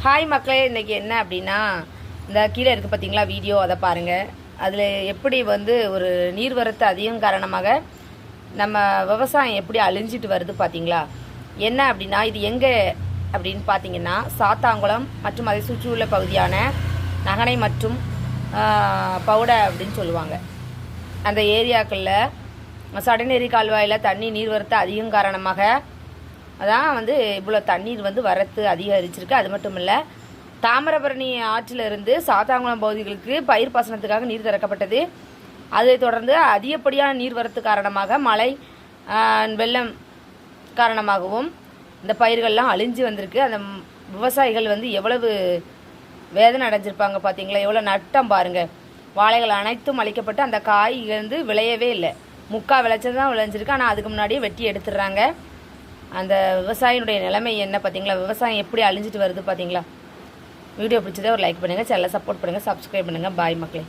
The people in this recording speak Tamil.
ஹாய் மக்களே, இன்றைக்கி என்ன அப்படின்னா, இந்த கீழே இருக்குது பார்த்தீங்களா வீடியோ, அதை பாருங்கள். அதில் எப்படி ஒரு நீர்வரத்து அதிகம் காரணமாக நம்ம விவசாயம் எப்படி அழிஞ்சிட்டு வருது பார்த்தீங்களா. என்ன அப்படின்னா, இது எங்கே அப்படின்னு பார்த்தீங்கன்னா, சாத்தாங்குளம் மற்றும் அதை சுற்றியுள்ள பகுதியான நகனை மற்றும் பவுடை அப்படின்னு சொல்லுவாங்க. அந்த ஏரியாக்களில் சடநெறி கால்வாயில் தண்ணி நீர்வரத்து அதிகம் காரணமாக அதான் இவ்வளோ தண்ணீர் வரத்து அதிகரிச்சிருக்கு. அது மட்டும் இல்லை, தாமிரபரணி ஆற்றிலிருந்து சாத்தாங்குளம் பகுதிகளுக்கு பயிர் பாசனத்துக்காக நீர் திறக்கப்பட்டது. அதை தொடர்ந்து அதிகப்படியான நீர்வரத்து காரணமாக மழை வெள்ளம் காரணமாகவும் இந்த பயிர்கள்லாம் அழிஞ்சு வந்திருக்கு. அந்த விவசாயிகள் எவ்வளவு வேதனை அடைஞ்சிருப்பாங்க பார்த்தீங்களா, எவ்வளோ நட்டம் பாருங்கள். வாழைகள் அனைத்தும் அழிக்கப்பட்டு அந்த காய் விளையவே இல்லை. முக்கால் விளைச்சல் தான் விளைஞ்சிருக்கு. ஆனால் அதுக்கு முன்னாடியே வெட்டி எடுத்துடுறாங்க. அந்த விவசாயினுடைய நிலைமை என்ன பார்த்தீங்களா, விவசாயம் எப்படி அழிஞ்சிட்டு வருது பார்த்தீங்களா. வீடியோ பிடிச்சதே ஒரு லைக் பண்ணுங்கள், சேனலை சப்போர்ட் பண்ணுங்கள், சப்ஸ்கிரைப் பண்ணுங்கள். பாய் மக்களே.